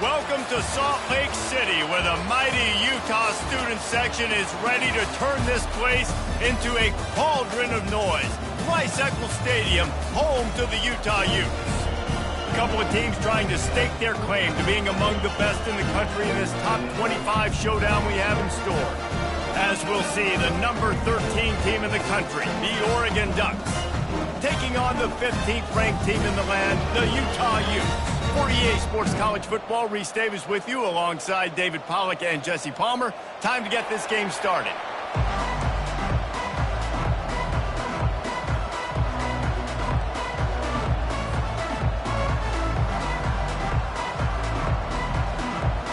Welcome to Salt Lake City, where the mighty Utah student section is ready to turn this place into a cauldron of noise. Y6 Stadium, home to the Utah Utes. A couple of teams trying to stake their claim to being among the best in the country in this top 25 showdown we have in store. As we'll see, the number 13 team in the country, the Oregon Ducks, taking on the 15th ranked team in the land, the Utah Utes. For EA Sports College Football, Reese Davis with you alongside David Pollack and Jesse Palmer. Time to get this game started.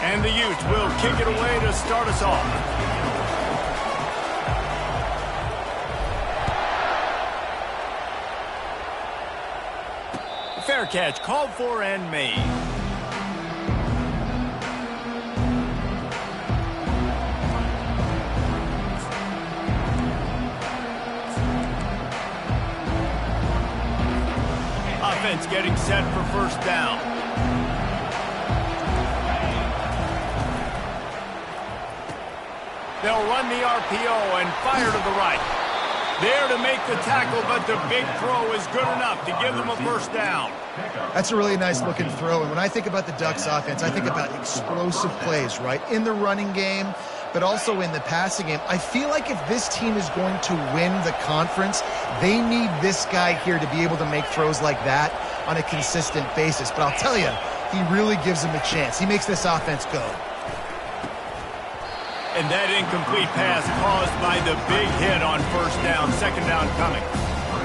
And the Utes will kick it away to start us off. Fair catch, called for and made. Offense getting set for first down. They'll run the RPO and fire to the right. There to make the tackle, but the big throw is good enough to give them a first down. That's a really nice looking throw. And when I think about the Ducks offense, I think about explosive plays, right? In the running game, but also in the passing game. I feel like if this team is going to win the conference, they need this guy here to be able to make throws like that on a consistent basis. But I'll tell you, he really gives them a chance. He makes this offense go. And that incomplete pass caused by the big hit on first down, second down coming.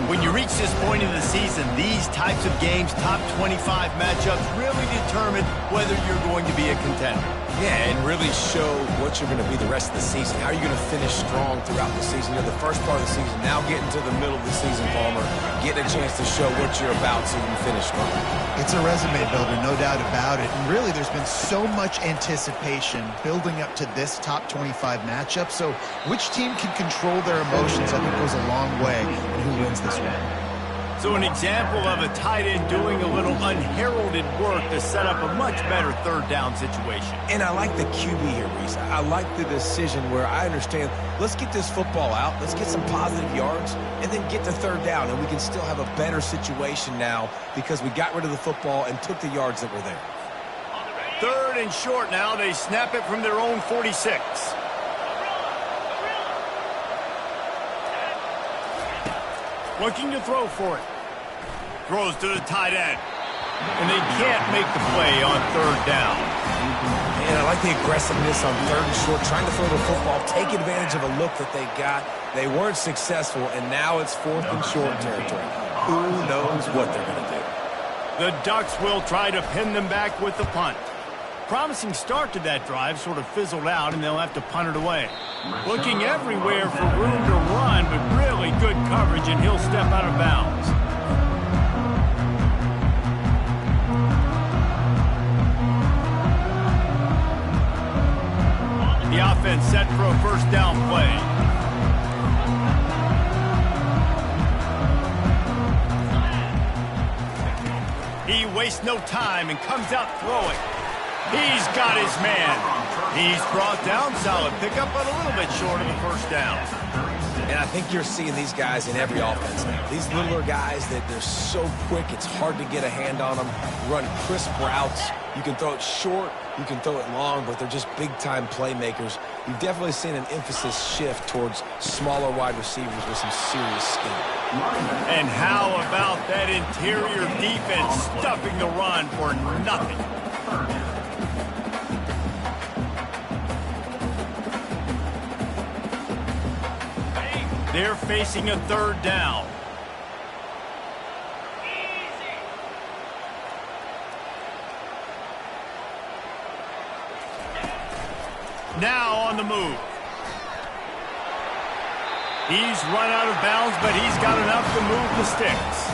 When you reach this point in the season, these types of games, top 25 matchups, really determine whether you're going to be a contender. Yeah, and really show what you're going to be the rest of the season. How are you going to finish strong throughout the season? You're the first part of the season, now getting to the middle of the season, Palmer. Getting a chance to show what you're about so you can finish strong. It's a resume builder, no doubt about it. And really, there's been so much anticipation building up to this top 25 matchup. So which team can control their emotions, I think, goes a long way in who wins this one. So an example of a tight end doing a little unheralded work to set up a much better third down situation. And I like the QB here, Reese. I like the decision where I understand, let's get this football out, let's get some positive yards, and then get to third down, and we can still have a better situation now because we got rid of the football and took the yards that were there. Third and short now. They snap it from their own 46. Looking to throw for it. Throws to the tight end. And they can't make the play on third down. And I like the aggressiveness on third and short, trying to throw the football, take advantage of a look that they got. They weren't successful, and now it's fourth and short territory. Who knows what they're going to do? The Ducks will try to pin them back with the punt. Promising start to that drive, sort of fizzled out, and they'll have to punt it away. Looking everywhere for room to run, but really good coverage, and he'll step out of bounds. The offense set for a first down play. He wastes no time and comes out throwing. He's got his man. He's brought down, solid pickup, but a little bit short of the first down. And I think you're seeing these guys in every offense now. These littler guys that they're so quick, it's hard to get a hand on them. Run crisp routes. You can throw it short, you can throw it long, but they're just big-time playmakers. You've definitely seen an emphasis shift towards smaller wide receivers with some serious skill. And how about that interior defense stuffing the run for nothing? They're facing a third down. Now on the move. He's run out of bounds, but he's got enough to move the sticks.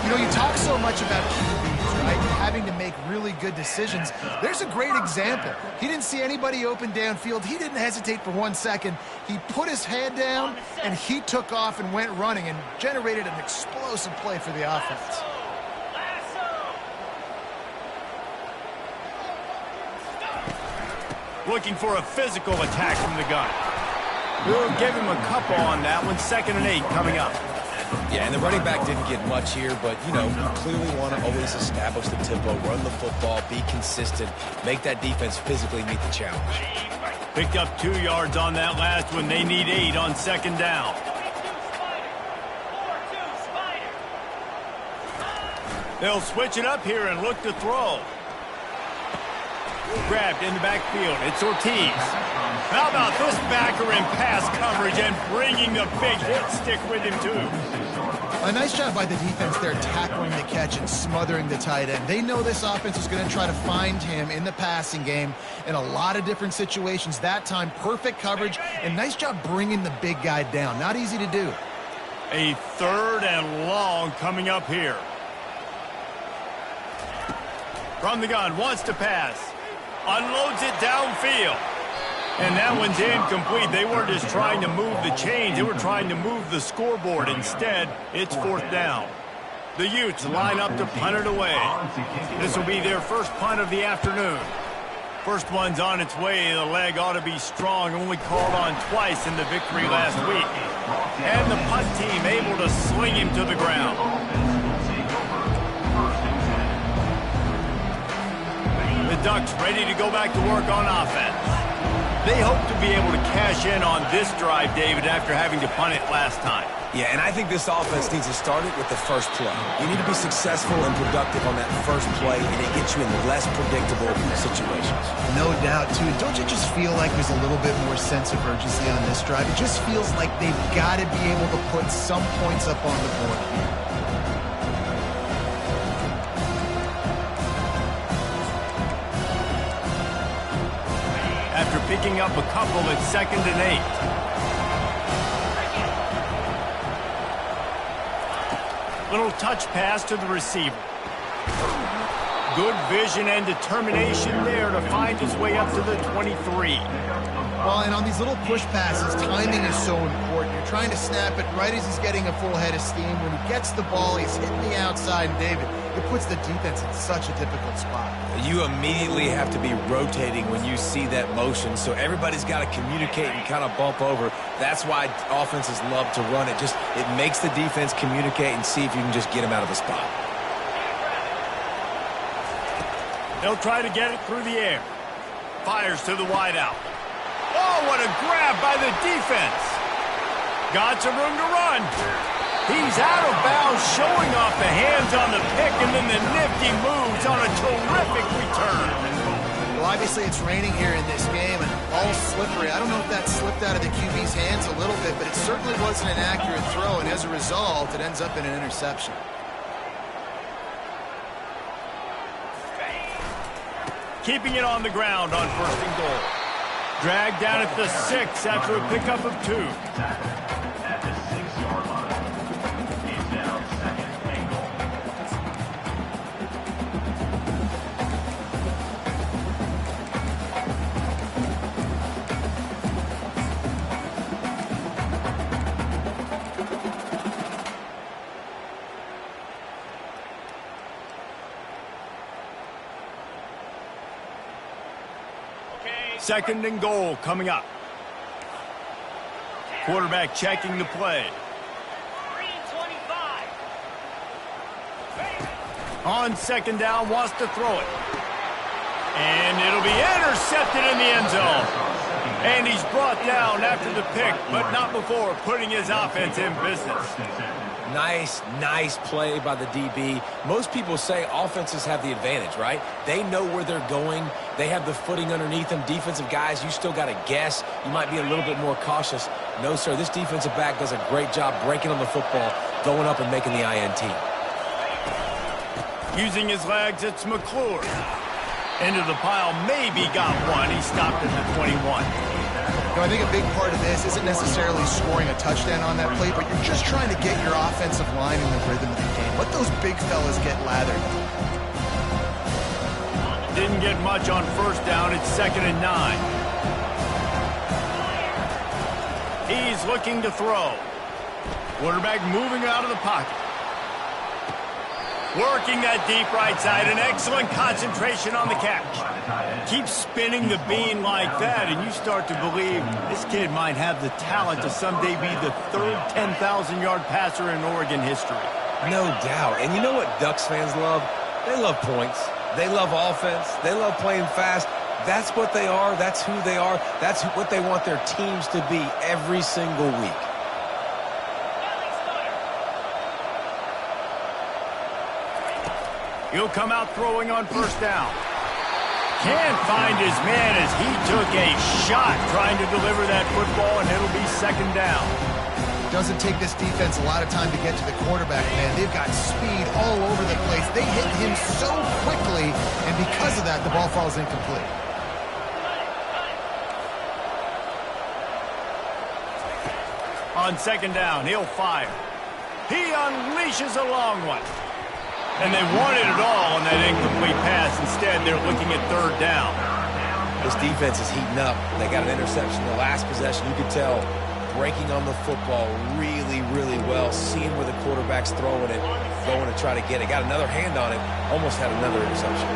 You know, you talk so much about QBs, right? Having to make really good decisions. There's a great example. He didn't see anybody open downfield. He didn't hesitate for 1 second. He put his head down, and he took off and went running and generated an explosive play for the offense. looking for a physical attack from the gun. We'll give him a couple on that one. 2nd and 8 coming up. Yeah, and the running back didn't get much here, but, you clearly want to always establish the tempo, run the football, be consistent, make that defense physically meet the challenge. Picked up 2 yards on that last one. They need 8 on 2nd down. They'll switch it up here and look to throw. Grabbed in the backfield. It's Ortiz. How about this backer in pass coverage and bringing the big hit stick with him, too? A nice job by the defense there, tackling the catch and smothering the tight end. They know this offense is going to try to find him in the passing game in a lot of different situations. That time, perfect coverage, and nice job bringing the big guy down. Not easy to do. A 3rd and long coming up here. From the gun, wants to pass. Unloads it downfield. And that one's incomplete. They weren't just trying to move the chains. They were trying to move the scoreboard. Instead, it's 4th down. The Utes line up to punt it away. This will be their first punt of the afternoon. First one's on its way. The leg ought to be strong. Only called on twice in the victory last week. And the punt team able to sling him to the ground. The Ducks ready to go back to work on offense. They hope to be able to cash in on this drive, David, after having to punt it last time. Yeah, and I think this offense needs to start it with the first play. You need to be successful and productive on that first play, and it gets you in less predictable situations. No doubt, too. Don't you just feel like there's a little bit more sense of urgency on this drive? It just feels like they've got to be able to put some points up on the board here. After picking up a couple, it's 2nd and 8. Little touch pass to the receiver. Good vision and determination there to find his way up to the 23. Well, and on these little push passes, timing is so important. You're trying to snap it right as he's getting a full head of steam. When he gets the ball, he's hitting the outside, and David, it puts the defense in such a difficult spot. You immediately have to be rotating when you see that motion, so everybody's got to communicate and kind of bump over. That's why offenses love to run it. It makes the defense communicate and see if you can just get him out of the spot. They'll try to get it through the air. Fires to the wideout. Oh, what a grab by the defense. Got some room to run. He's out of bounds, showing off the hands on the pick, and then the nifty moves on a terrific return. Well, obviously it's raining here in this game, and all slippery. I don't know if that slipped out of the QB's hands a little bit, but it certainly wasn't an accurate throw, and as a result, it ends up in an interception. Keeping it on the ground on 1st and goal. Dragged down at the 6 after a pickup of 2. At the 6-yard line. He's down 2nd and goal. Second and goal coming up. Quarterback checking the play. On 2nd down, wants to throw it. And it'll be intercepted in the end zone. And he's brought down after the pick, but not before putting his offense in business. Nice play by the DB. Most people say offenses have the advantage, right? They know where they're going. They have the footing underneath them. Defensive guys, you still got to guess. You might be a little bit more cautious. No, sir, this defensive back does a great job breaking on the football, going up and making the INT. Using his legs, it's McClure. Into the pile, maybe got one. He stopped at the 21. I think a big part of this isn't necessarily scoring a touchdown on that play, but you're just trying to get your offensive line in the rhythm of the game. Let those big fellas get lathered. Didn't get much on 1st down. It's 2nd and 9. He's looking to throw. Quarterback moving out of the pocket. Working that deep right side, an excellent concentration on the catch. Keep spinning the bean like that, and you start to believe this kid might have the talent to someday be the third 10,000-yard passer in Oregon history. No doubt. And you know what Ducks fans love? They love points. They love offense. They love playing fast. That's what they are. That's who they are. That's what they want their teams to be every single week. He'll come out throwing on first down. Can't find his man as he took a shot trying to deliver that football, and it'll be second down. Doesn't take this defense a lot of time to get to the quarterback, man. They've got speed all over the place. They hit him so quickly, and because of that, the ball falls incomplete. On second down, he'll fire. He unleashes a long one. And they wanted it all on that incomplete pass. Instead, they're looking at third down. This defense is heating up. They got an interception the last possession. You could tell breaking on the football really, really well, seeing where the quarterback's throwing it, going to try to get it. Got another hand on it, almost had another interception.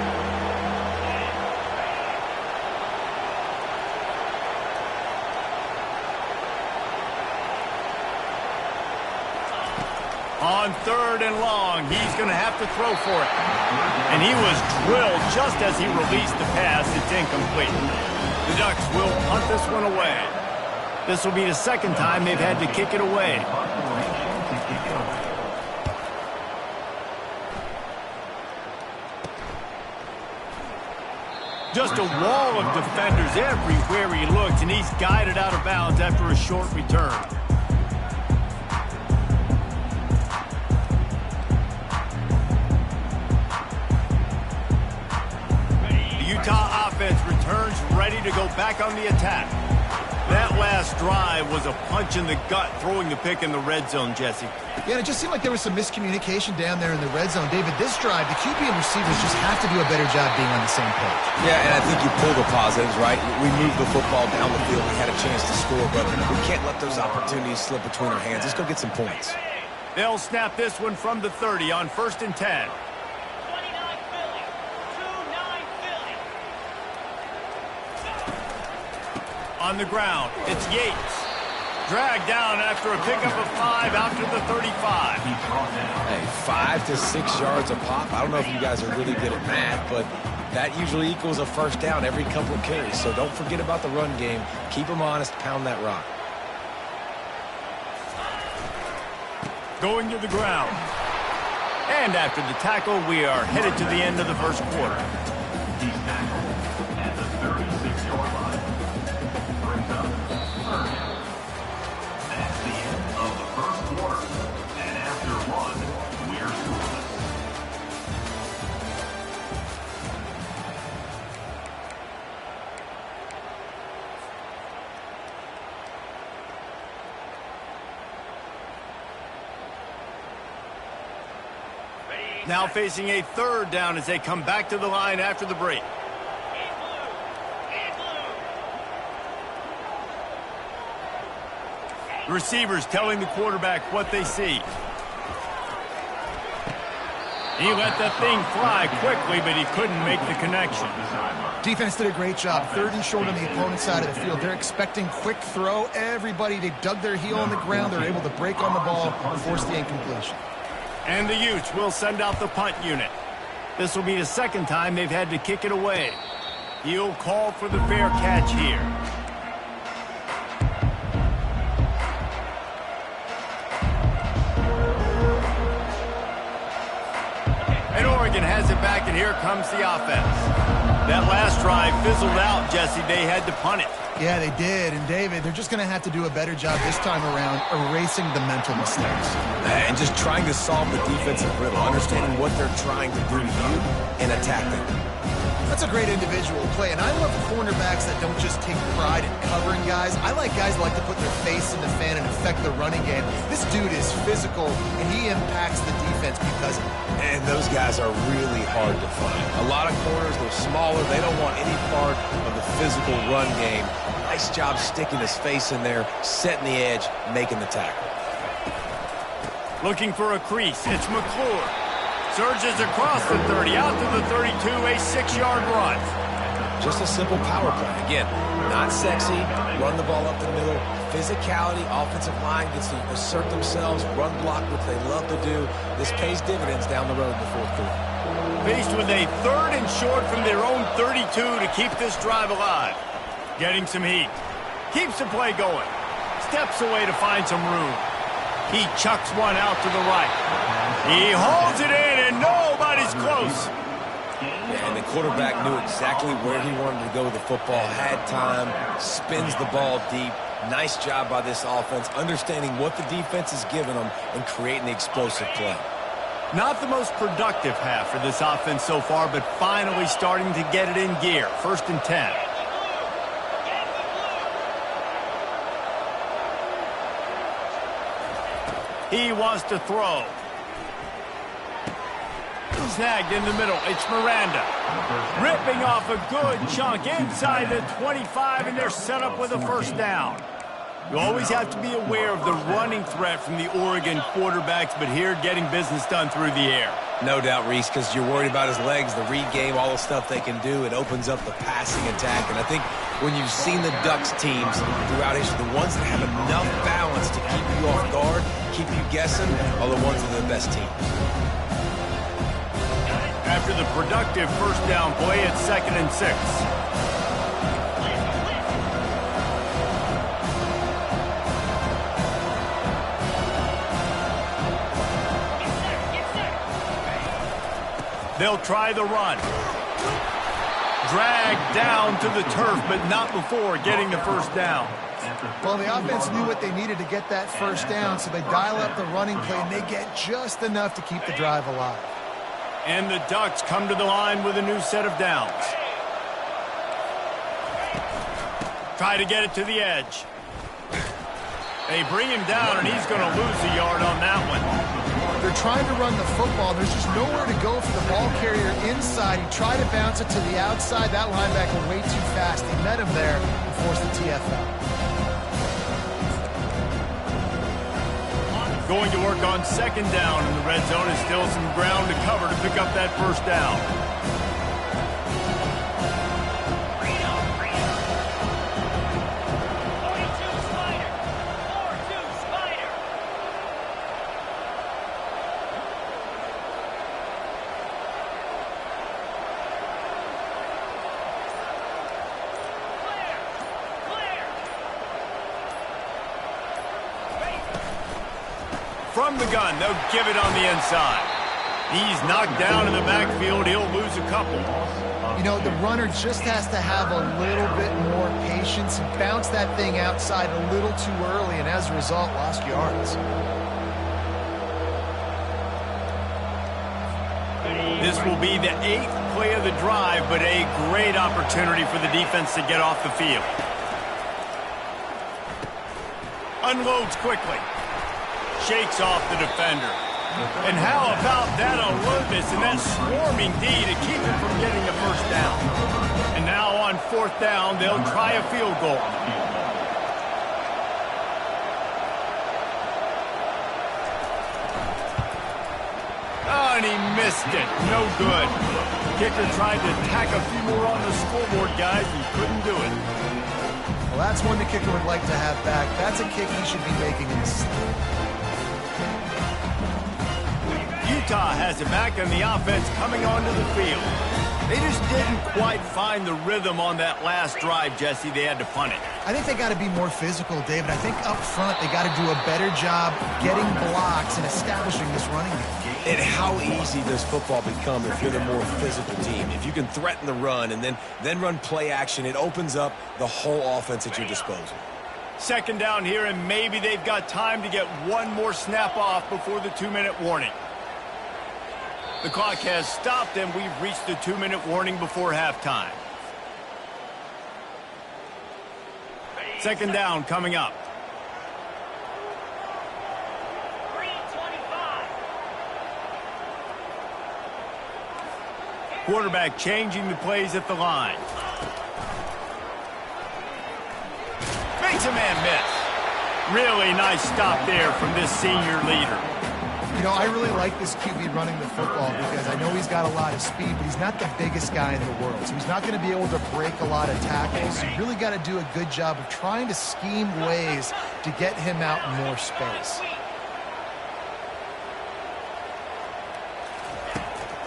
On third and long, he's going to have to throw for it. And he was drilled just as he released the pass. It's incomplete. The Ducks will punt this one away. This will be the second time they've had to kick it away. Just a wall of defenders everywhere he looks, and he's guided out of bounds after a short return. Utah offense returns ready to go back on the attack. That last drive was a punch in the gut, throwing the pick in the red zone, Jesse. Yeah, and it just seemed like there was some miscommunication down there in the red zone. David, this drive, the QB and receivers just have to do a better job being on the same page. Yeah, and I think you pull the positives, right? We moved the football down the field. We had a chance to score, but we can't let those opportunities slip between our hands. Let's go get some points. They'll snap this one from the 30 on 1st and 10. On the ground, it's Yates. Dragged down after a pickup of 5 out to the 35. Hey, 5 to 6 yards a pop. I don't know if you guys are really good at math, but that usually equals a first down every couple of carries. So don't forget about the run game. Keep them honest, pound that rock. Going to the ground. And after the tackle, we are headed to the end of the first quarter. He's tackled at the 36-yard line. Brings up third down. That's the end of the first quarter. And after one, we're scoreless. Now facing a third down as they come back to the line after the break. The receivers telling the quarterback what they see. He let that thing fly quickly, but he couldn't make the connection. Defense did a great job. 3rd and short on the opponent's side of the field. They're expecting quick throw. Everybody, they dug their heel on the ground. They're able to break on the ball and force the incompletion. And the Utes will send out the punt unit. This will be the second time they've had to kick it away. He'll call for the fair catch here. And Oregon has it back, and here comes the offense. That last drive fizzled out, Jesse. They had to punt it. Yeah, they did. And, David, they're just going to have to do a better job this time around erasing the mental mistakes. And just trying to solve the defensive riddle, understanding what they're trying to do to you and attack them. That's a great individual play, and I love cornerbacks that don't just take pride in covering guys. I like guys that like to put their face in the fan and affect the running game. This dude is physical, and he impacts the defense because of it. And those guys are really hard to find. A lot of corners, they're smaller. They don't want any part of the physical run game. Nice job sticking his face in there, setting the edge, making the tackle. Looking for a crease. It's McClure. Surges across the 30, out to the 32, a 6-yard run. Just a simple power play. Again, not sexy, run the ball up the middle. Physicality, offensive line gets to assert themselves, run block, which they love to do. This pays dividends down the road in the fourth quarter. Faced with a 3rd and short from their own 32 to keep this drive alive. Getting some heat. Keeps the play going. Steps away to find some room. He chucks one out to the right. He holds it in, and nobody's close. And the quarterback knew exactly where he wanted to go with the football, had time, spins the ball deep. Nice job by this offense, understanding what the defense is giving them and creating the explosive play. Not the most productive half for this offense so far, but finally starting to get it in gear. 1st and 10. He wants to throw. Snagged in the middle. It's Miranda. Ripping off a good chunk inside the 25, and they're set up with a 1st down. You always have to be aware of the running threat from the Oregon quarterbacks, but here getting business done through the air. No doubt, Reese, because you're worried about his legs, the read game, all the stuff they can do. It opens up the passing attack. And I think when you've seen the Ducks teams throughout history, the ones that have enough balance to keep you off guard, keep you guessing, are the ones that are the best teams. After the productive 1st down play, it's 2nd and 6. They'll try the run. Dragged down to the turf, but not before getting the 1st down. Well, the offense knew what they needed to get that 1st down, so they dial up the running play, and they get just enough to keep the drive alive. And the Ducks come to the line with a new set of downs. Try to get it to the edge. They bring him down, and he's going to lose a yard on that one. They're trying to run the football. There's just nowhere to go for the ball carrier inside. He tried to bounce it to the outside. That linebacker way too fast. He met him there and forced the TFL. Going to work on 2nd down, and the red zone is still some ground to cover to pick up that 1st down. From the gun, they'll give it on the inside. He's knocked down in the backfield. He'll lose a couple. You know, the runner just has to have a little bit more patience and bounce that thing outside a little too early, and as a result, lost yards. This will be the 8th play of the drive, but a great opportunity for the defense to get off the field. Unloads quickly. Shakes off the defender. And how about that alertness and that swarming D to keep him from getting a 1st down? And now on 4th down, they'll try a field goal. Oh, and he missed it. No good. Kicker tried to tack a few more on the scoreboard, guys, and couldn't do it. Well, that's one the kicker would like to have back. That's a kick he should be making in his sleep. Utah has it back, and the offense coming onto the field. They just didn't quite find the rhythm on that last drive, Jesse. They had to punt it. I think they got to be more physical, David. I think up front they got to do a better job getting blocks and establishing this running game. And how easy does football become if you're the more physical team? If you can threaten the run and then run play action, it opens up the whole offense at your disposal. 2nd down here, and maybe they've got time to get one more snap off before the 2-minute warning. The clock has stopped, and we've reached the 2-minute warning before halftime. 2nd down coming up. Quarterback changing the plays at the line. Makes a man miss. Really nice stop there from this senior leader. You know, I really like this QB running the football because I know he's got a lot of speed, but he's not the biggest guy in the world. So he's not going to be able to break a lot of tackles. You really got to do a good job of trying to scheme ways to get him out in more space.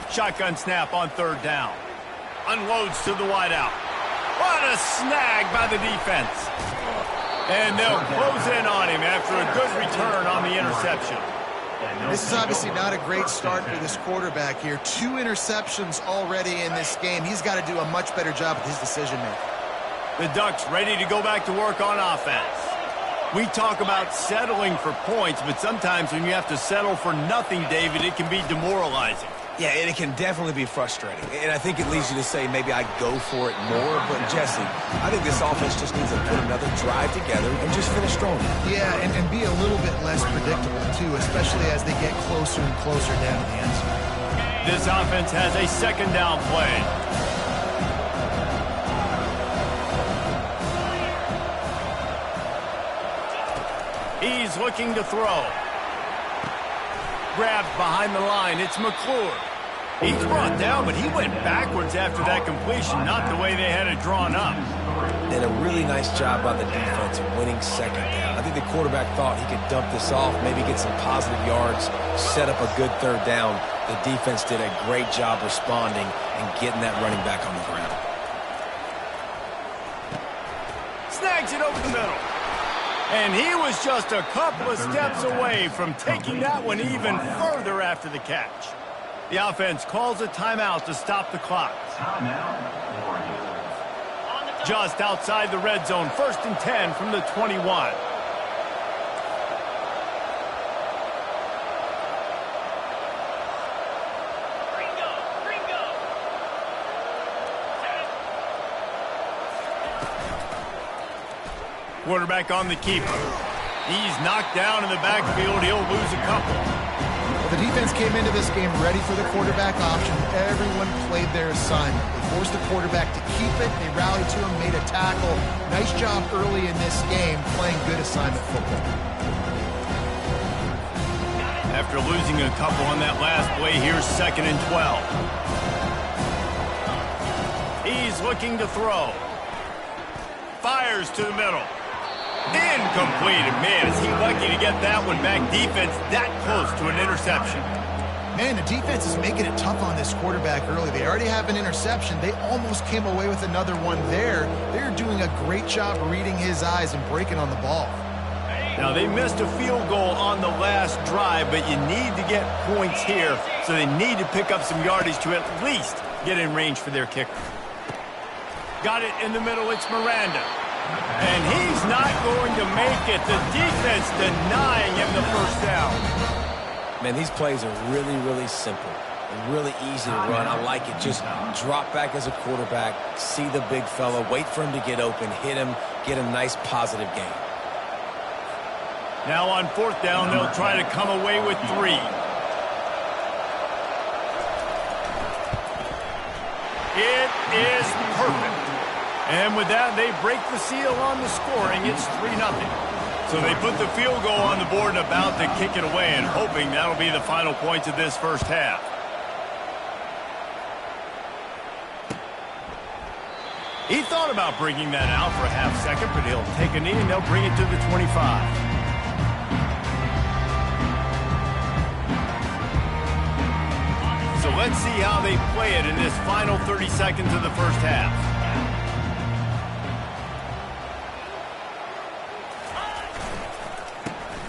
Shotgun snap on third down. Unloads to the wideout. What a snag by the defense. And they'll close in on him after a good return on the interception. This is obviously not a great start for this quarterback here. 2 interceptions already in this game. He's got to do a much better job with his decision-making. The Ducks ready to go back to work on offense. We talk about settling for points, but sometimes when you have to settle for nothing, David, it can be demoralizing. Yeah, and it can definitely be frustrating. And I think it leads you to say maybe I go for it more. But, Jesse, I think this offense just needs to put another drive together and just finish strong. Yeah, and be a little bit less predictable, too, especially as they get closer and closer down to the end zone. This offense has a second down play. He's looking to throw. Grabbed behind the line. It's McClure. He's brought down, but he went backwards after that completion, not the way they had it drawn up. And a really nice job by the defense winning second down. I think the quarterback thought he could dump this off, maybe get some positive yards, set up a good third down. The defense did a great job responding and getting that running back on the ground. Snags it over the middle. And he was just a couple of steps away from taking that one even further after the catch. The offense calls a timeout to stop the clock. Just outside the red zone, 1st and 10 from the 21. Quarterback on the keeper. He's knocked down in the backfield. He'll lose a couple. Well, the defense came into this game ready for the quarterback option. Everyone played their assignment. They forced the quarterback to keep it. They rallied to him, made a tackle. Nice job early in this game playing good assignment football. After losing a couple on that last play, here's 2nd and 12. He's looking to throw. Fires to the middle. Incomplete. And man, is he lucky to get that one back. Defense that close to an interception. Man, the defense is making it tough on this quarterback early. They already have an interception. They almost came away with another one there. They're doing a great job reading his eyes and breaking on the ball. Now, they missed a field goal on the last drive, but you need to get points here, so they need to pick up some yardage to at least get in range for their kicker. Got it in the middle. It's Miranda. And he's not going to make it. The defense denying him the first down. Man, these plays are really, really simple and really easy to run. I like it. Just drop back as a quarterback, see the big fella, wait for him to get open, hit him, get a nice positive gain. Now on 4th down, they'll try to come away with 3. It is perfect. And with that, they break the seal on the scoring. It's 3-0. So they put the field goal on the board and about to kick it away and hoping that'll be the final points of this first half. He thought about bringing that out for a half second, but he'll take a knee and they'll bring it to the 25. So let's see how they play it in this final 30 seconds of the first half.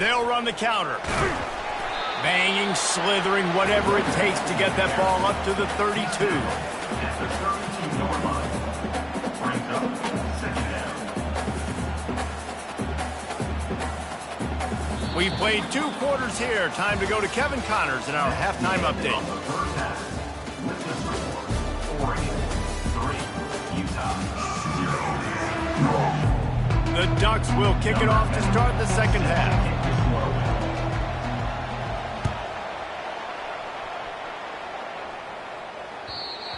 They'll run the counter. Banging, slithering, whatever it takes to get that ball up to the 32. At the 32-yard line. Brings up 2nd down. We played 2 quarters here. Time to go to Kevin Connors in our halftime update. The first half. With the score, Oregon 3, Utah 0. The Ducks will kick it off to start the second half.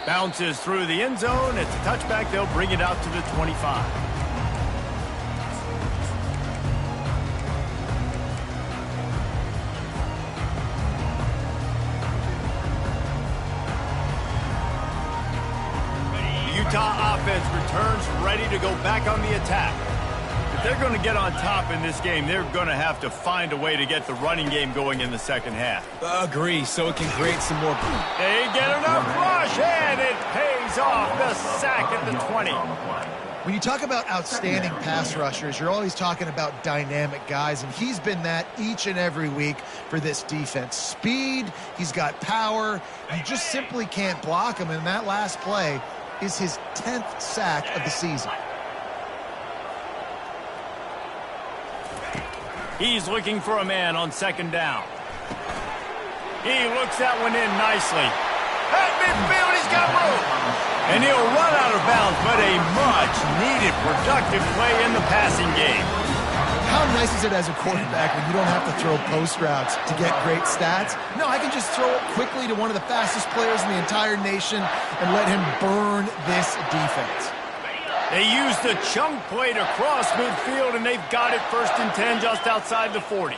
Bounces through the end zone. It's a touchback. They'll bring it out to the 25. offense returns ready to go back on the attack. If they're going to get on top in this game, they're going to have to find a way to get the running game going in the second half. Agree, so it can create some more. They get enough rush, and it pays off. The sack at the 20. When you talk about outstanding pass rushers, you're always talking about dynamic guys, and he's been that each and every week for this defense. Speed, he's got power. You just simply can't block him, and that last play is his 10th sack of the season. He's looking for a man on second down. He looks that one in nicely. At midfield, he's got room. And he'll run out of bounds, but a much-needed productive play in the passing game. How nice is it as a quarterback when you don't have to throw post routes to get great stats? No, I can just throw it quickly to one of the fastest players in the entire nation and let him burn this defense. They used the chunk play to cross midfield, and they've got it 1st and 10 just outside the 40.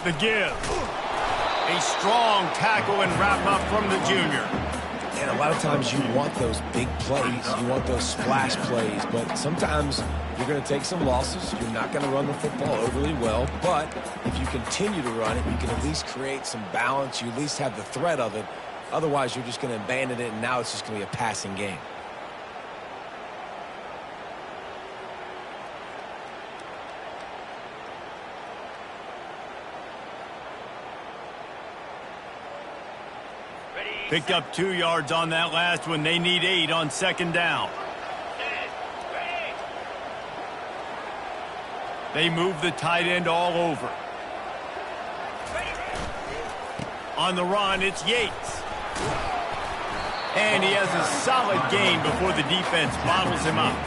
The give. A strong tackle and wrap-up from the junior. And a lot of times you want those big plays. You want those splash plays. But sometimes you're going to take some losses. You're not going to run the football overly well. But if you continue to run it, you can at least create some balance. You at least have the threat of it. Otherwise, you're just going to abandon it, and now it's just going to be a passing game. Picked up 2 yards on that last one. They need 8 on second down. They move the tight end all over. On the run, it's Yates. And he has a solid gain before the defense bottles him up.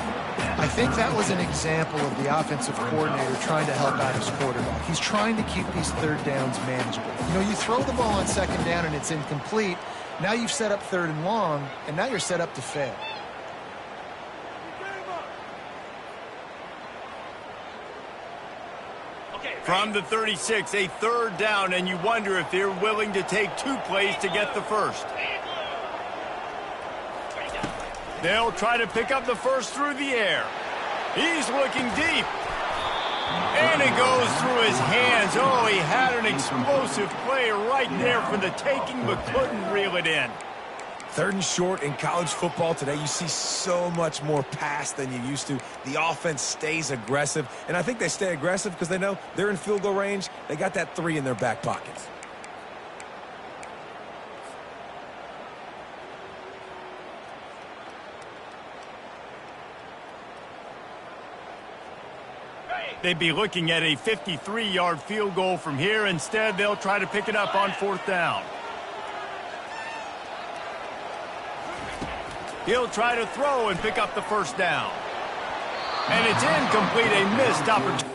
I think that was an example of the offensive coordinator trying to help out his quarterback. He's trying to keep these third downs manageable. You know, you throw the ball on second down and it's incomplete. Now you've set up 3rd and long, and now you're set up to fail. From the 36, a 3rd down, and you wonder if they're willing to take 2 plays to get the first. They'll try to pick up the first through the air. He's looking deep. And it goes through his hands. Oh, he had an explosive play right there for the taking, but couldn't reel it in. 3rd and short in college football today, you see so much more pass than you used to. The offense stays aggressive, and I think they stay aggressive because they know they're in field goal range. They got that 3 in their back pockets. They'd be looking at a 53-yard field goal from here. Instead, they'll try to pick it up on 4th down. He'll try to throw and pick up the first down. And it's incomplete, a missed opportunity.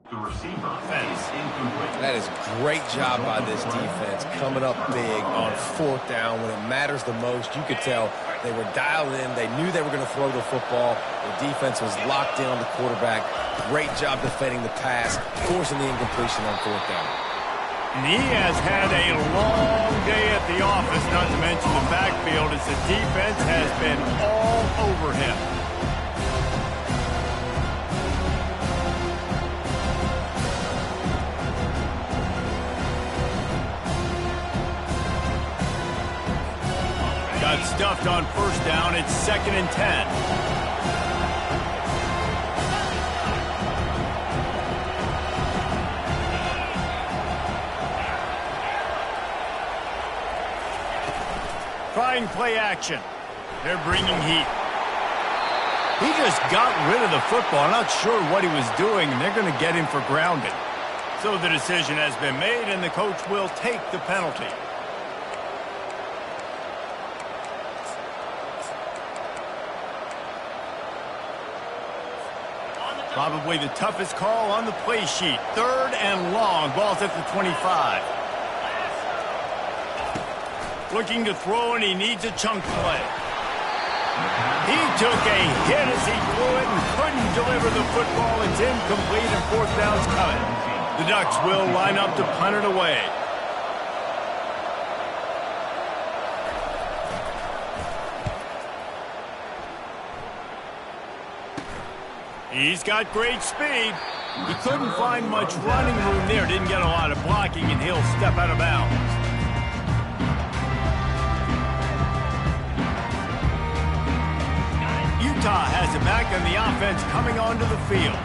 The receiver is incomplete. That is a great job by this defense, coming up big on 4th down when it matters the most. You could tell they were dialed in. They knew they were going to throw the football. The defense was locked in on the quarterback. Great job defending the pass, forcing the incompletion on 4th down. And he has had a long day at the office, not to mention the backfield, as the defense has been all over him. Got stuffed on 1st down. It's 2nd and 10. Trying play action. They're bringing heat. He just got rid of the football. I'm not sure what he was doing, and they're going to get him for grounding. So the decision has been made, and the coach will take the penalty. Probably the toughest call on the play sheet. 3rd and long. Ball's at the 25. Looking to throw, and he needs a chunk play. He took a hit as he threw it and couldn't deliver the football. It's incomplete and fourth down's coming. The Ducks will line up to punt it away. He's got great speed. He couldn't find much running room there. Didn't get a lot of blocking, and he'll step out of bounds. Utah has it back on the offense coming onto the field.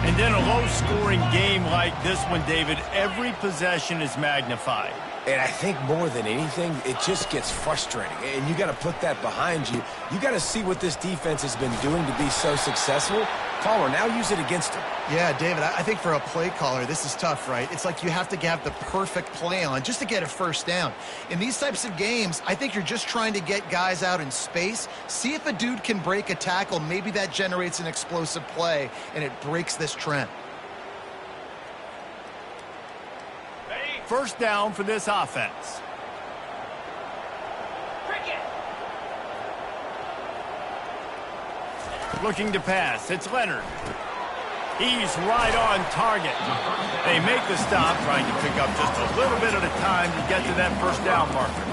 And then a low-scoring game like this one, David, every possession is magnified. And I think more than anything, it just gets frustrating. And you got to put that behind you. You got to see what this defense has been doing to be so successful. Caller, now use it against them. Yeah, David, I think for a play caller, this is tough, right? It's like you have to have the perfect play on just to get a first down. In these types of games, I think you're just trying to get guys out in space, see if a dude can break a tackle. Maybe that generates an explosive play, and it breaks this trend. First down for this offense. Looking to pass. It's Leonard. He's right on target. They make the stop, trying to pick up just a little bit at a time to get to that first down marker.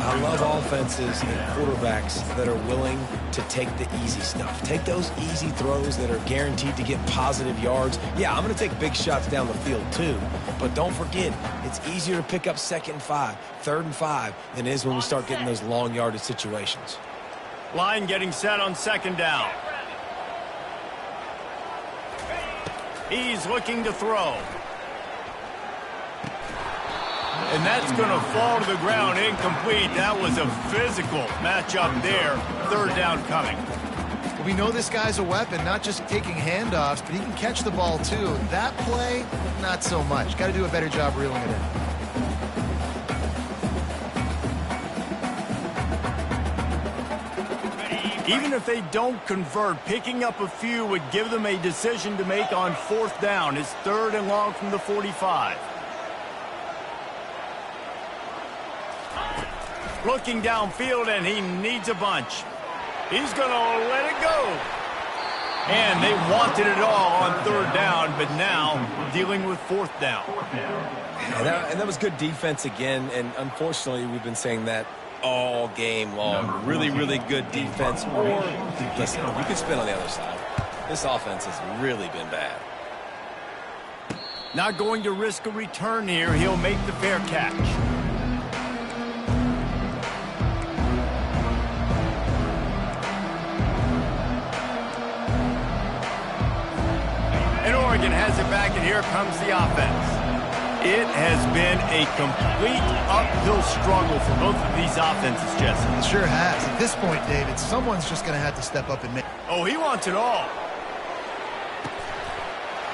I love offenses and quarterbacks that are willing to take the easy stuff. Take those easy throws that are guaranteed to get positive yards. Yeah, I'm going to take big shots down the field too. But don't forget, it's easier to pick up 2nd and 5, 3rd and 5 than it is when we start getting those long yardage situations. Line getting set on 2nd down. He's looking to throw. And that's going to fall to the ground incomplete. That was a physical matchup there. 3rd down coming. We know this guy's a weapon, not just taking handoffs, but he can catch the ball too. That play, not so much. Got to do a better job reeling it in. Even if they don't convert, picking up a few would give them a decision to make on 4th down. It's 3rd and long from the 45. Looking downfield, and he needs a bunch. He's going to let it go. And they wanted it all on 3rd down, but now dealing with 4th down. And that was good defense again, and unfortunately we've been saying that all game long. Really, really good defense. Or, listen, you can spin on the other side. This offense has really been bad. Not going to risk a return here. He'll make the fair catch. And Oregon has it back, and here comes the offense. It has been a complete uphill struggle for both of these offenses, Jesse. It sure has. At this point, David, someone's just going to have to step up and make. Oh, he wants it all.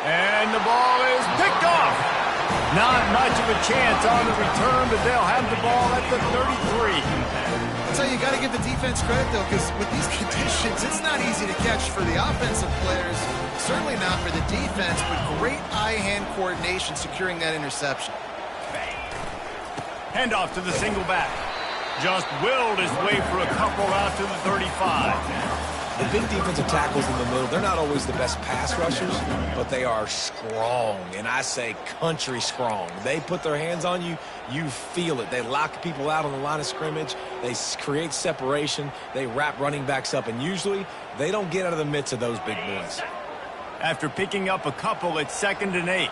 And the ball is picked off. Not much of a chance on the return, but they'll have the ball at the 33. So you got to give the defense credit, though, because with these conditions, it's not easy to catch for the offensive players. Certainly not for the defense, but great eye-hand coordination securing that interception. Handoff to the single back. Just willed his way for a couple out to the 35. The big defensive tackles in the middle, they're not always the best pass rushers, but they are strong, and I say country strong. They put their hands on you, you feel it. They lock people out on the line of scrimmage. They create separation. They wrap running backs up, and usually they don't get out of the midst of those big boys. After picking up a couple, it's 2nd and 8.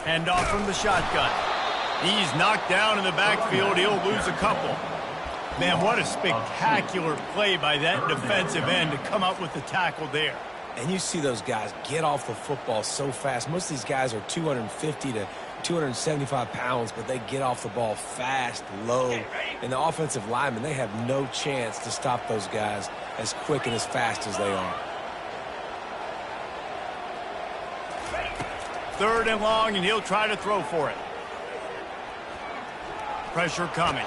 Handoff from the shotgun. He's knocked down in the backfield. He'll lose a couple. Man, what a spectacular play by that defensive end to come up with the tackle there. And you see those guys get off the football so fast. Most of these guys are 250 to 275 pounds, but they get off the ball fast, low. And the offensive linemen, they have no chance to stop those guys as quick and as fast as they are. 3rd and long, and he'll try to throw for it. Pressure coming.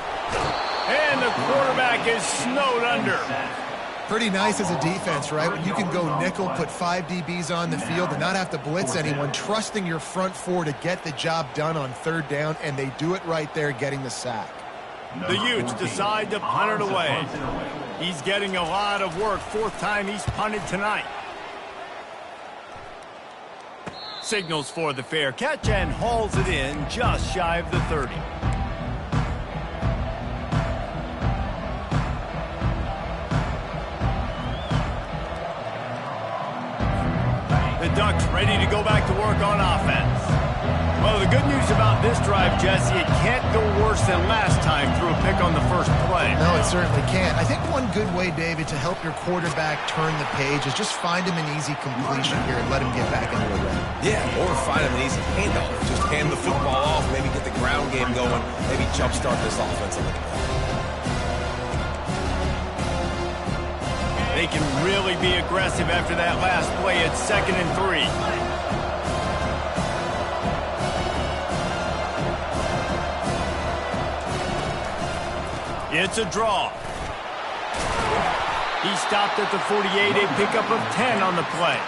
And the quarterback is snowed under. Pretty nice as a defense, right? When you can go nickel, put 5 DBs on the field and not have to blitz anyone, trusting your front four to get the job done on third down, and they do it right there, getting the sack. The Utes decide to punt it away. He's getting a lot of work. 4th time he's punted tonight. Signals for the fair catch and hauls it in just shy of the 30. The Ducks ready to go back to work on offense. Well, the good news about this drive, Jesse, it can't go worse than last time through a pick on the first play. No, it certainly can't. I think one good way, David, to help your quarterback turn the page is just find him an easy completion here and let him get back into the run. Yeah, or find him an easy handoff. Just hand the football off, maybe get the ground game going, maybe jumpstart this offense a little bit. They can really be aggressive after that last play. It's 2nd and 3. It's a draw. He stopped at the 48, a pickup of 10 on the play.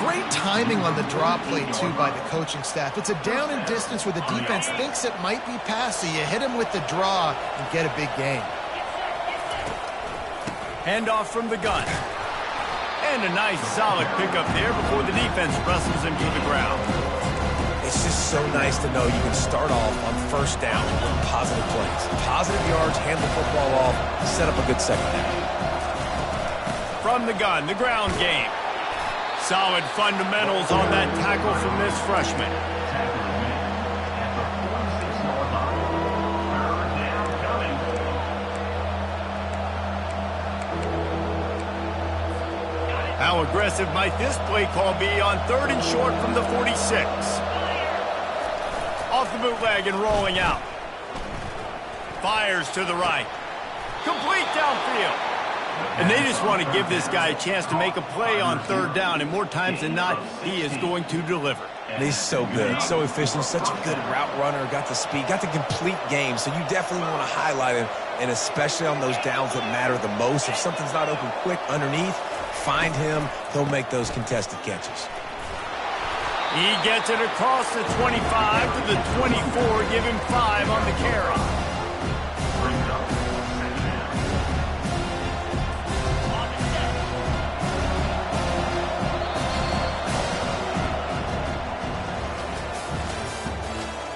Great timing on the draw play, too, by the coaching staff. It's a down and distance where the defense thinks it might be pass, so you hit him with the draw and get a big gain. Handoff from the gun. And a nice solid pickup there before the defense wrestles him to the ground. It's just so nice to know you can start off on 1st down with positive plays. Positive yards, hand the football off, set up a good second half. From the gun, the ground game. Solid fundamentals on that tackle from this freshman. How aggressive might this play call be on 3rd and short from the 46? Off the bootleg and rolling out. Fires to the right. Complete downfield. And they just want to give this guy a chance to make a play on 3rd down, and more times than not, he is going to deliver. He's so good, so efficient, such a good route runner, got the speed, got the complete game, so you definitely want to highlight him, and especially on those downs that matter the most. If something's not open quick underneath, find him, he'll make those contested catches. He gets it across the 25 to the 24, give him 5 on the carry.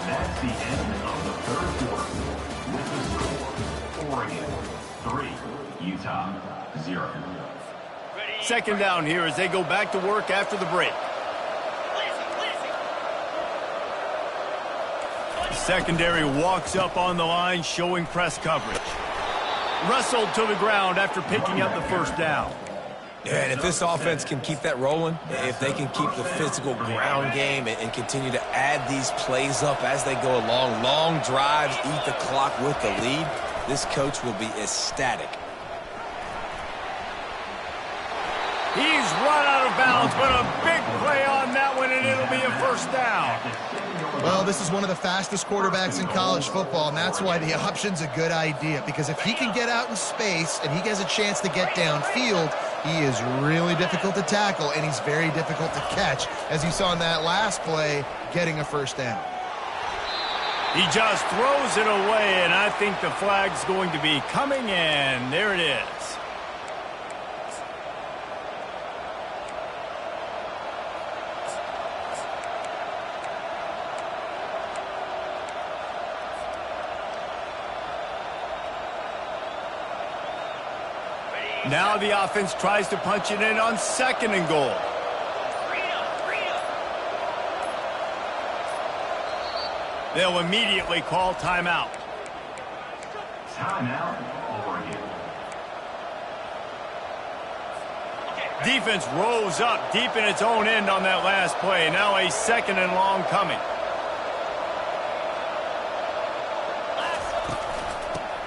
That's the end of the 3rd quarter. With the score, Oregon 3, Utah 0. 2nd down here as they go back to work after the break. Secondary walks up on the line, showing press coverage. Wrestled to the ground after picking up the 1st down. Yeah, and if this offense can keep that rolling, if they can keep the physical ground game and continue to add these plays up as they go along, long drives, eat the clock with the lead, this coach will be ecstatic. He's run out of bounds, but a big play on that one, and it'll be a 1st down. Well, this is one of the fastest quarterbacks in college football, and that's why the option's a good idea, because if he can get out in space and he has a chance to get downfield, he is really difficult to tackle, and he's very difficult to catch, as you saw in that last play, getting a 1st down. He just throws it away, and I think the flag's going to be coming in. There it is. Now the offense tries to punch it in on 2nd and goal. They'll immediately call timeout. Timeout, Oregon. Defense rose up deep in its own end on that last play. Now a 2nd and long coming.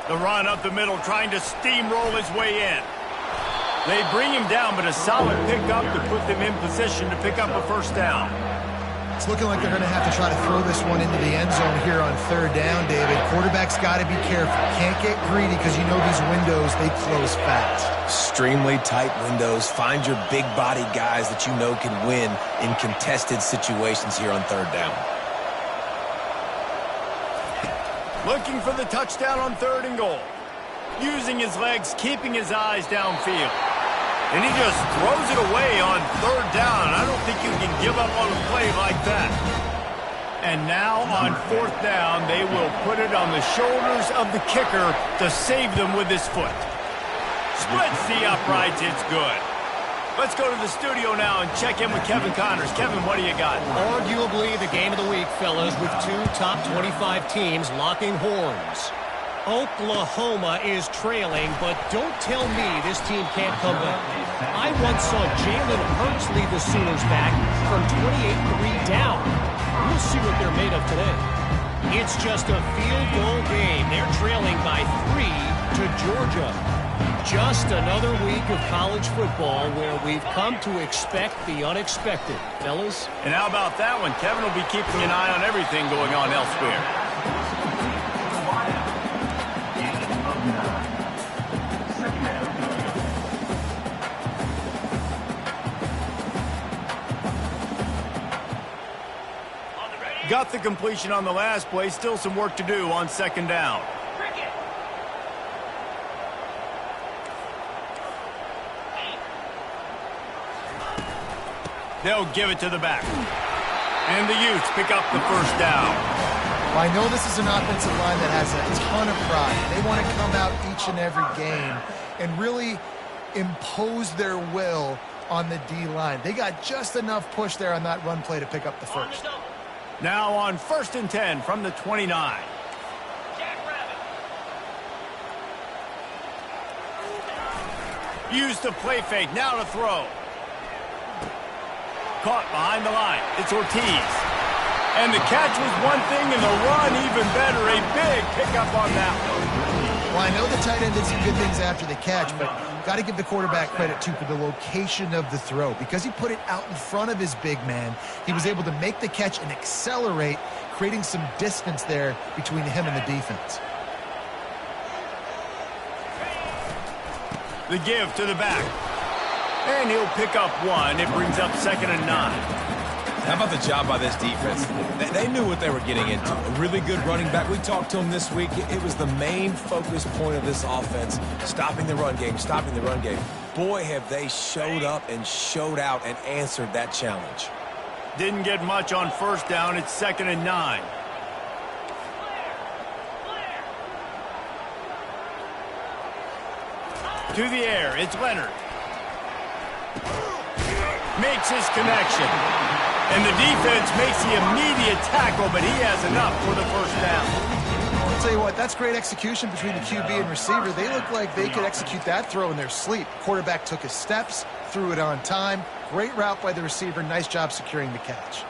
The run up the middle, trying to steamroll his way in. They bring him down, but a solid pickup to put them in position to pick up a 1st down. It's looking like they're going to have to try to throw this one into the end zone here on third down, David. Quarterback's got to be careful. Can't get greedy because you know these windows, they close fast. Extremely tight windows. Find your big body guys that you know can win in contested situations here on third down. Looking for the touchdown on 3rd and goal. Using his legs, keeping his eyes downfield. And he just throws it away on 3rd down. I don't think you can give up on a play like that. And now on 4th down, they will put it on the shoulders of the kicker to save them with his foot. Splits the uprights. It's good. Let's go to the studio now and check in with Kevin Connors. Kevin, what do you got? Arguably the game of the week, fellas, with 2 top 25 teams locking horns. Oklahoma is trailing, but don't tell me this team can't come back. I once saw Jalen Hurts lead the Sooners back from 28-3 down. We'll see what they're made of today. It's just a field goal game. They're trailing by 3 to Georgia. Just another week of college football where we've come to expect the unexpected, fellas. And how about that one? Kevin will be keeping an eye on everything going on elsewhere. Got the completion on the last play. Still some work to do on 2nd down. They'll give it to the back. And the Utes pick up the 1st down. Well, I know this is an offensive line that has a ton of pride. They want to come out each and every game and really impose their will on the D-line. They got just enough push there on that run play to pick up the 1st. Now on 1st and 10 from the 29. Use the play fake. Now to throw. Caught behind the line. It's Ortiz. And the catch was one thing, and the run even better. A big pickup on that one. Well, I know the tight end did some good things after the catch, but got to give the quarterback credit, too, for the location of the throw. Because he put it out in front of his big man, he was able to make the catch and accelerate, creating some distance there between him and the defense. The give to the back. And he'll pick up 1. It brings up 2nd and 9. How about the job by this defense? They knew what they were getting into. A really good running back. We talked to him this week. It was the main focus point of this offense, stopping the run game, stopping the run game. Boy, have they showed up and showed out and answered that challenge. Didn't get much on 1st down. It's 2nd and 9. To the air. It's Leonard. Makes his connection. And the defense makes the immediate tackle, but he has enough for the 1st down. I'll tell you what, that's great execution between the QB and receiver. They look like they could execute that throw in their sleep. Quarterback took his steps, threw it on time. Great route by the receiver. Nice job securing the catch.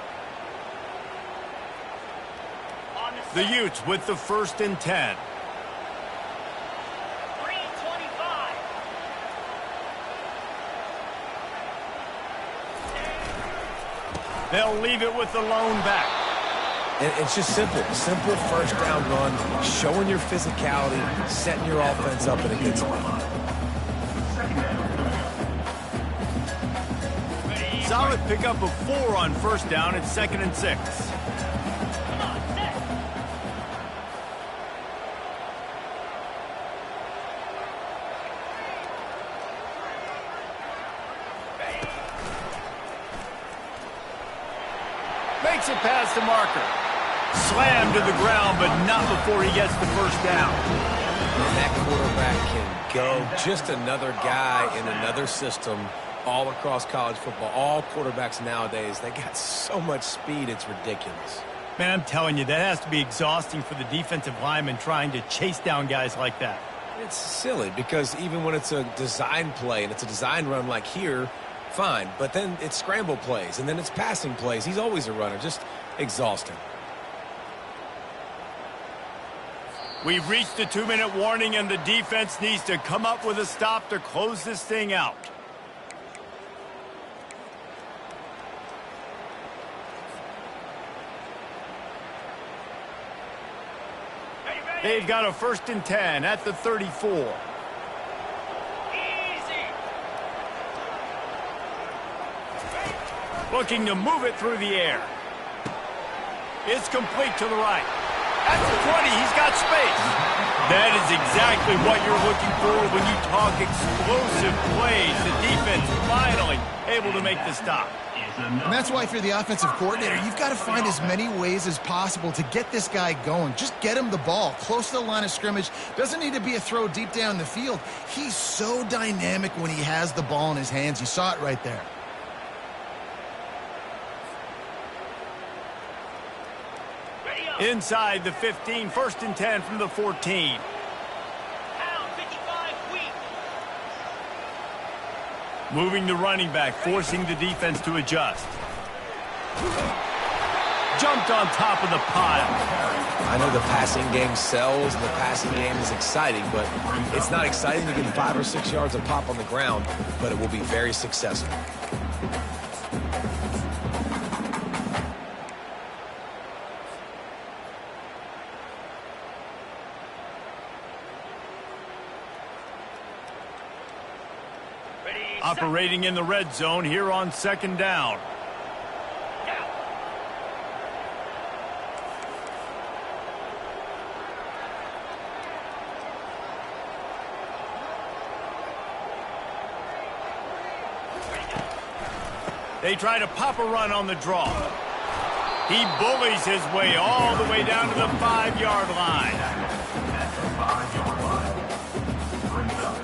The Utes with the 1st and 10. They'll leave it with the lone back. And it's just simple. Simple 1st down run, showing your physicality, setting your offense up in a good spot. Solid pickup of 4 on 1st down. It's 2nd and 6. Makes it past the marker. Slammed to the ground, but not before he gets the 1st down. And that quarterback can go. Just another guy in another system all across college football. All quarterbacks nowadays, they got so much speed, it's ridiculous. Man, I'm telling you, that has to be exhausting for the defensive lineman trying to chase down guys like that. It's silly because even when it's a design play and it's a design run like here, fine, but then it's scramble plays, and then it's passing plays. He's always a runner, just exhausting. We've reached the 2-minute warning, and the defense needs to come up with a stop to close this thing out. They've got a 1st and 10 at the 34. Looking to move it through the air. It's complete to the right. At the 20, he's got space. That is exactly what you're looking for when you talk explosive plays. The defense finally able to make the stop. And that's why if you're the offensive coordinator, you've got to find as many ways as possible to get this guy going. Just get him the ball close to the line of scrimmage. Doesn't need to be a throw deep down the field. He's so dynamic when he has the ball in his hands. You saw it right there. Inside the 15, 1st and 10 from the 14. Moving the running back, forcing the defense to adjust. Jumped on top of the pile. I know the passing game sells and the passing game is exciting, but it's not exciting to get 5 or 6 yards of pop on the ground, but it will be very successful. Operating in the red zone here on 2nd down. They try to pop a run on the draw. He bullies his way all the way down to the 5-yard line. At the 5-yard line. Brings up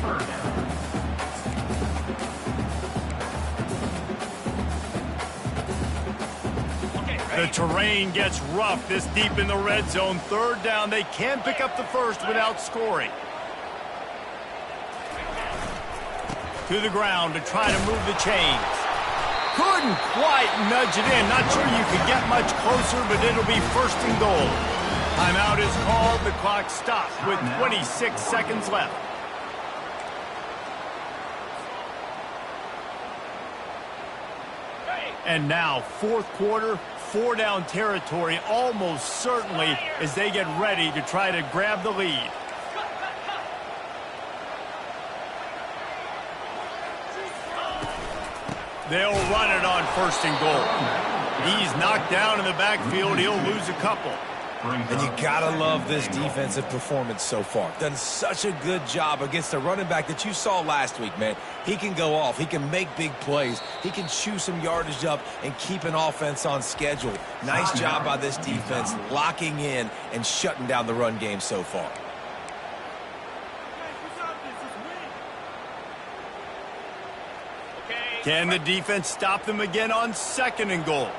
3rd down. The terrain gets rough this deep in the red zone. 3rd down. They can pick up the first without scoring. To the ground to try to move the chains. Couldn't quite nudge it in. Not sure you could get much closer, but it'll be 1st and goal. Timeout is called. The clock stops with 26 seconds left. And now, 4th quarter, 4-down territory almost certainly as they get ready to try to grab the lead. They'll run it on 1st and goal. He's knocked down in the backfield. He'll lose a couple. And you gotta love this defensive performance so far. Done such a good job against a running back that you saw last week, man. He can go off. He can make big plays. He can chew some yardage up and keep an offense on schedule. Nice job by this defense locking in and shutting down the run game so far. Can the defense stop them again on 2nd and goal?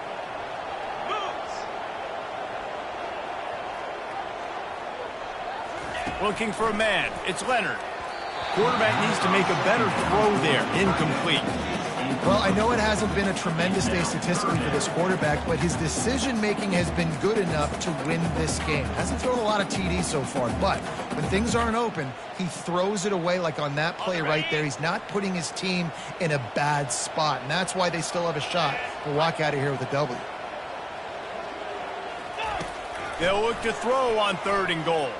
Looking for a man. It's Leonard. Quarterback needs to make a better throw there. Incomplete. Well, I know it hasn't been a tremendous day statistically for this quarterback, but his decision-making has been good enough to win this game. Hasn't thrown a lot of TDs so far, but when things aren't open, he throws it away like on that play right there. He's not putting his team in a bad spot, and that's why they still have a shot to walk out of here with a W. They'll look to throw on 3rd and goal.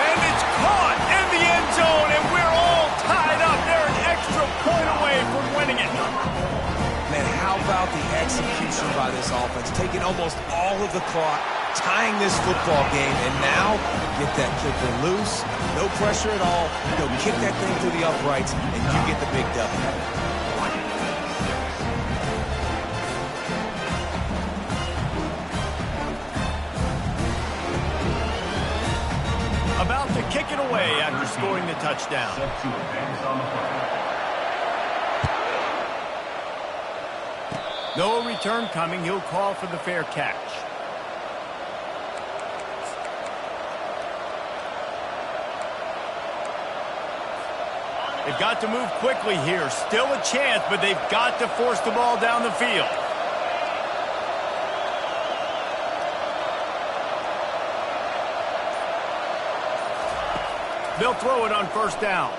And it's caught in the end zone, and we're all tied up. They're an extra point away from winning it. Man, how about the execution by this offense? Taking almost all of the clock, tying this football game, and now get that kicker loose. No pressure at all. Go kick that thing through the uprights, and you get the big W. About to kick it away after scoring the touchdown. Set to advance on the play. No return coming. He'll call for the fair catch. They've got to move quickly here. Still a chance, but they've got to force the ball down the field. They'll throw it on 1st down.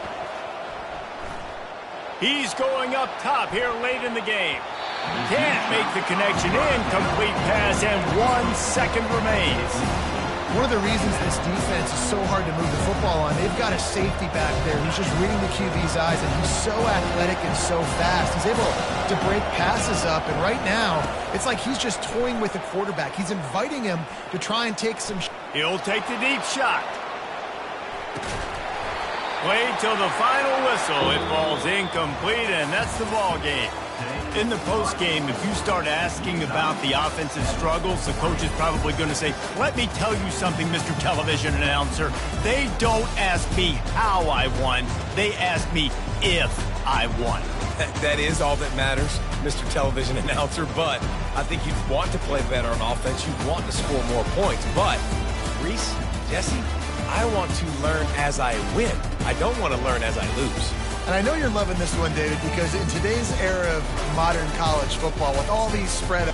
He's going up top here late in the game. Can't make the connection. Incomplete pass, and 1 second remains. one of the reasons this defense is so hard to move the football on, they've got a safety back there who's just reading the QB's eyes, and he's so athletic and so fast. He's able to break passes up, and right now, it's like he's just toying with the quarterback. He's inviting him to try and take some shots. He'll take the deep shot. Wait till the final whistle. It falls incomplete, and that's the ball game. In the postgame, if you start asking about the offensive struggles, the coach is probably going to say, let me tell you something, Mr. Television Announcer. They don't ask me how I won. They ask me if I won. That is all that matters, Mr. Television Announcer, but I think you'd want to play better on offense. You'd want to score more points, but Reese, Jesse, I want to learn as I win. I don't want to learn as I lose. And I know you're loving this one, David, because in today's era of modern college football, with all these spread